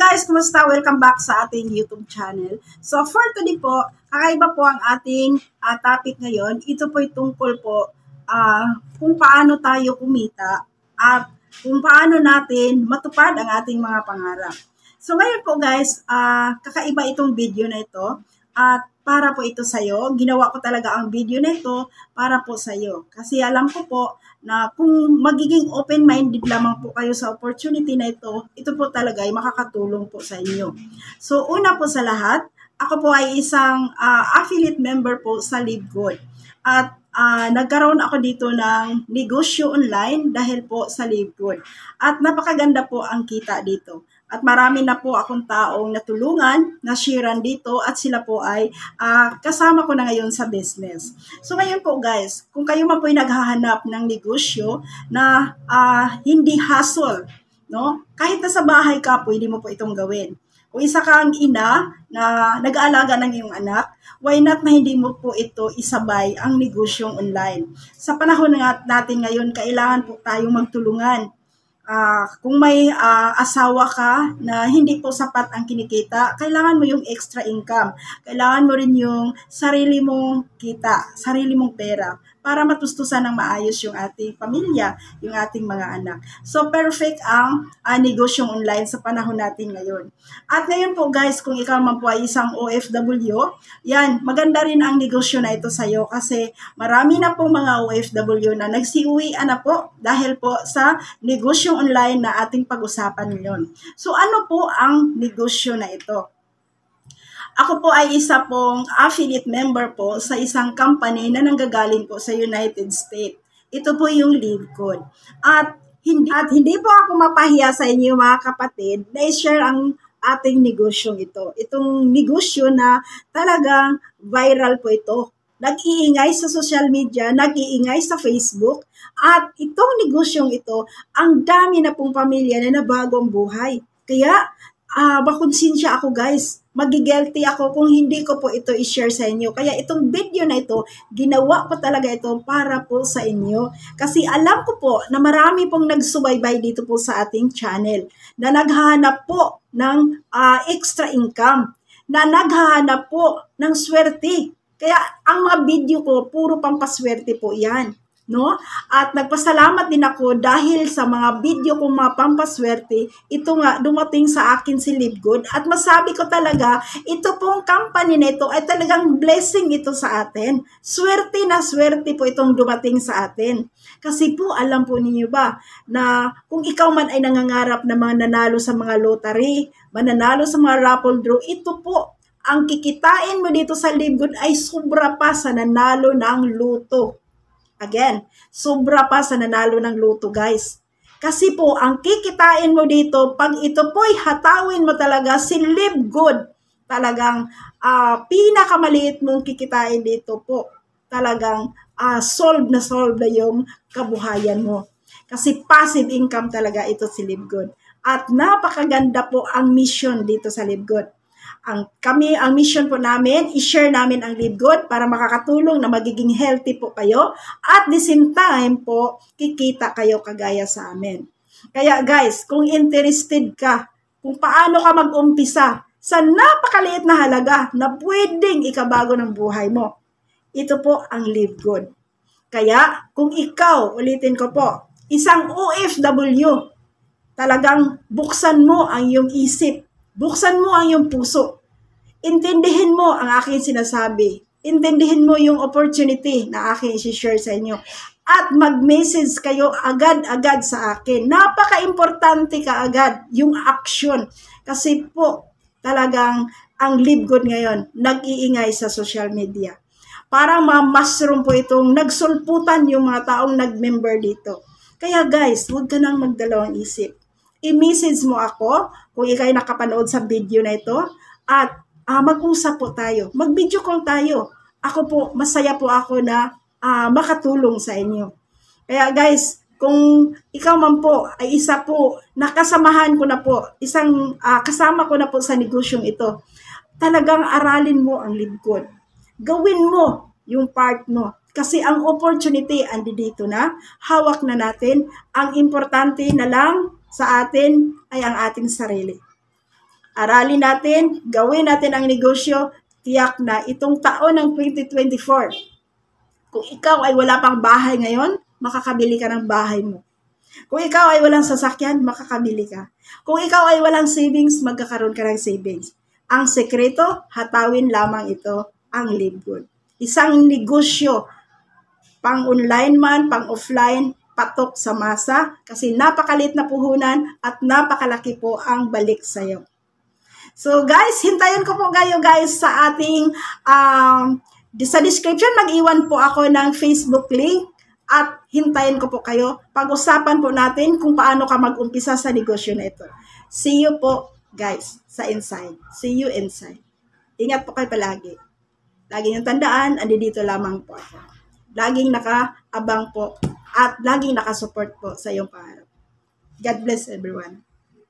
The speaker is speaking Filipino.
guys! Kumusta? Welcome back sa ating YouTube channel. So for today po, kakaiba po ang ating topic ngayon. Ito po ay tungkol po kung paano tayo kumita at kung paano natin matupad ang ating mga pangarap. So ngayon po guys, kakaiba itong video na ito at para po ito sa'yo. Ginawa ko talaga ang video na ito para po sa'yo. Kasi alam ko po na kung magiging open-minded lamang po kayo sa opportunity na ito po talaga ay makakatulong po sa inyo. So una po sa lahat, ako po ay isang affiliate member po sa LiveGood. At nagkaroon ako dito ng negosyo online dahil po sa LiveGood. At napakaganda po ang kita dito. At marami na po akong taong natulungan, nasharean dito at sila po ay kasama ko na ngayon sa business. So ngayon po guys, kung kayo man po ay naghahanap ng negosyo na hindi hassle, no? Kahit nasa bahay ka, pwede mo po itong gawin. Kung isa kang ina na nag-aalaga ng iyong anak, why not na hindi mo po ito isabay ang negosyong online? Sa panahon natin ngayon, kailangan po tayong magtulungan. Kung may asawa ka na hindi po sapat ang kinikita, kailangan mo yung extra income. Kailangan mo rin yung sarili mong kita, sarili mong pera para matustusan ng maayos yung ating pamilya, yung ating mga anak. So perfect ang negosyong online sa panahon natin ngayon. At ngayon po guys, kung ikaw man po ay isang OFW, yan, maganda rin ang negosyo na ito sa'yo kasi marami na po mga OFW na nagsiuwian na po dahil po sa negosyong online na ating pag-usapan ngayon. So ano po ang negosyo na ito? Ako po ay isa pong affiliate member po sa isang company na nanggagaling po sa United States. Ito po yung LiveGood. At hindi po ako mapahiya sa inyo mga kapatid na i-share ang ating negosyong ito. Itong negosyo na talagang viral po ito. Nag-iingay sa social media, nag-iingay sa Facebook, at itong negosyong ito, ang dami na pong pamilya na nabagong buhay. Kaya, makonsensya ako guys. Magigilty ako kung hindi ko po ito i-share sa inyo. Kaya itong video na ito, ginawa ko talaga ito para po sa inyo. Kasi alam ko po na marami pong nagsubaybay dito po sa ating channel na naghahanap po ng extra income, na naghahanap po ng swerte. Kaya ang mga video ko, puro pampaswerte po yan. No? At nagpasalamat din ako dahil sa mga video kong mga pampaswerte, ito nga dumating sa akin si LiveGood. At masabi ko talaga, ito pong company na ito ay talagang blessing ito sa atin. Swerte na swerte po itong dumating sa atin. Kasi po, alam po ninyo ba na kung ikaw man ay nangangarap na mananalo sa mga lottery, mananalo sa mga raffle draw, ito po, ang kikitain mo dito sa LiveGood ay sobra pa sa nanalo ng luto. Again, sobra pa sa nanalo ng luto guys. Kasi po, ang kikitain mo dito, pag ito po'y hatawin mo talaga si LiveGood, talagang pinakamaliit mong kikitain dito po. Talagang solve na yung kabuhayan mo. Kasi passive income talaga ito si LiveGood. At napakaganda po ang mission dito sa LiveGood. Ang mission po namin, i-share namin ang LiveGood para makakatulong na magiging healthy po kayo at the same time po, kikita kayo kagaya sa amin. Kaya guys, kung interested ka, kung paano ka mag-umpisa sa napakaliit na halaga na pwedeng ikabago ng buhay mo, ito po ang LiveGood. Kaya kung ikaw, ulitin ko po, isang OFW, talagang buksan mo ang iyong isip, buksan mo ang iyong puso. Intindihin mo ang aking sinasabi. Intindihin mo yung opportunity na aking i-share sa inyo. At mag-message kayo agad-agad sa akin. Napaka-importante kaagad yung action. Kasi po, talagang ang LiveGood ngayon, nag-iingay sa social media. Parang ma-mushroom po itong nagsulputan yung mga taong nag-member dito. Kaya guys, huwag ka nang magdalawang isip. I-message mo ako kung ikay nakapanood sa video na ito at mag-usap po tayo. Mag-video call tayo. Ako po, masaya po ako na makatulong sa inyo. Kaya guys, kung ikaw man po ay isa po, nakasamahan ko na po, kasama ko na po sa negosyong ito, talagang aralin mo ang LiveGood. Gawin mo yung part mo. Kasi ang opportunity andi dito na, hawak na natin. Ang importante na lang sa atin ay ang ating sarili. Aralin natin, gawin natin ang negosyo, tiyak na itong taon ng 2024. Kung ikaw ay wala pang bahay ngayon, makakabili ka ng bahay mo. Kung ikaw ay walang sasakyan, makakabili ka. Kung ikaw ay walang savings, magkakaroon ka ng savings. Ang sekreto, hatawin lamang ito, ang live good. Isang negosyo, pang online man, pang offline, patok sa masa, kasi napakalit na puhunan at napakalaki po ang balik sa'yo. So guys, hintayin ko po kayo guys sa ating, sa description, mag-iwan po ako ng Facebook link at hintayin ko po kayo. Pag-usapan po natin kung paano ka mag-umpisa sa negosyo na ito. See you po guys sa inside. See you inside. Ingat po kayo palagi. Lagi niyong tandaan, andito lamang po ako. Laging nakaabang po at laging nakasupport po sa iyong pangarap. God bless everyone.